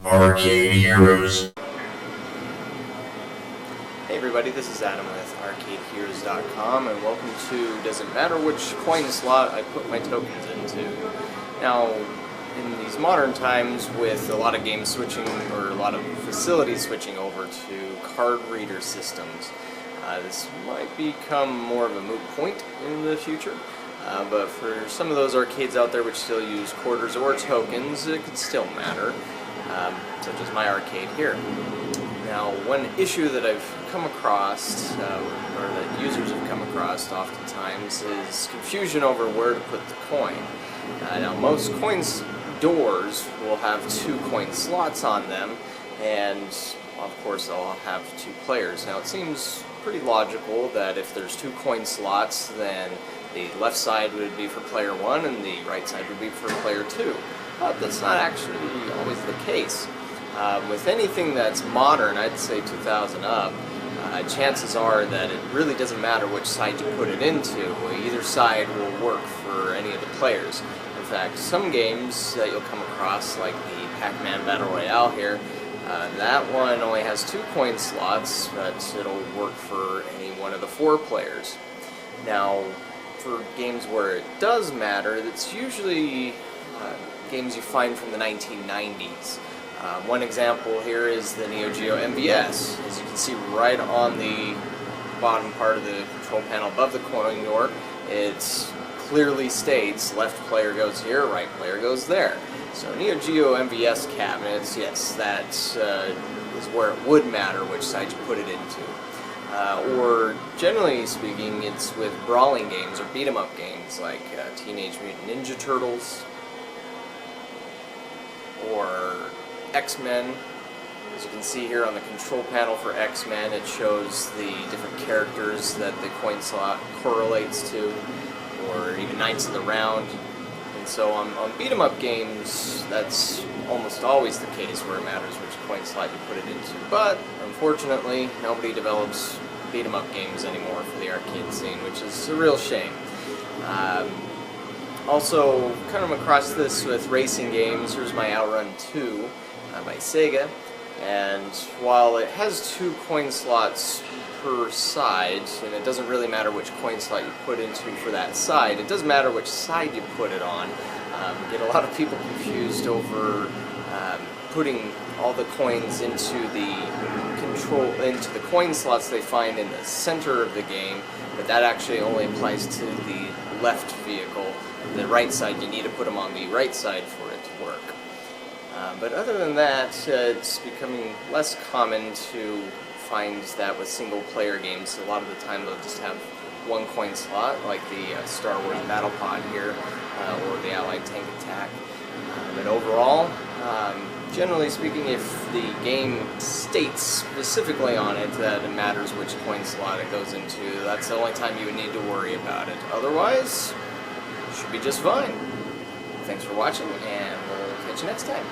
Arcade Heroes. Hey everybody, this is Adam with ArcadeHeroes.com and welcome to Doesn't Matter Which Coin Slot I Put My Tokens into. Now, in these modern times with a lot of games switching, or a lot of facilities switching over to card reader systems, this might become more of a moot point in the future. But for some of those arcades out there which still use quarters or tokens, it could still matter, such as my arcade here. Now, one issue that I've come across, or that users have come across oftentimes, is confusion over where to put the coin. Now, most coins doors will have 2 coin slots on them, and of course they'll have 2 players. Now, it seems pretty logical that if there's 2 coin slots, then the left side would be for player 1 and the right side would be for player 2. But that's not actually always the case. With anything that's modern, I'd say 2000 up, chances are that it really doesn't matter which side you put it into. Either side will work for any of the players. In fact, some games that you'll come across, like the Pac-Man Battle Royale here, that one only has 2 coin slots, but it'll work for any one of the 4 players. Now, for games where it does matter, it's usually games you find from the 1990s. One example here is the Neo Geo MVS. As you can see right on the bottom part of the control panel above the coin door, it clearly states left player goes here, right player goes there. So Neo Geo MVS cabinets, yes, that is where it would matter which side you put it into. Or generally speaking, it's with brawling games or beat-em-up games like Teenage Mutant Ninja Turtles or X-Men. As you can see here on the control panel for X-Men, it shows the different characters that the coin slot correlates to, or even Knights of the Round. And so on beat-em-up games, that's almost always the case where it matters which coin slot you put it into. But unfortunately, nobody develops beat-em-up games anymore for the arcade scene, which is a real shame. Also, kind of across this with racing games. Here's my Outrun 2 by Sega, and while it has 2 coin slots per side, and it doesn't really matter which coin slot you put into for that side, it does matter which side you put it on. Get a lot of people confused over putting all the coins into the coin slots they find in the center of the game, but that actually only applies to the left vehicle. The right side, you need to put them on the right side for it to work. But other than that, it's becoming less common to find that with single-player games. A lot of the time they'll just have 1 coin slot, like the Star Wars Battle Pod here, or the Allied Tank Attack. But overall, generally speaking, if the game states specifically on it that it matters which coin slot it goes into, that's the only time you would need to worry about it. Otherwise, it should be just fine. Thanks for watching, and we'll catch you next time.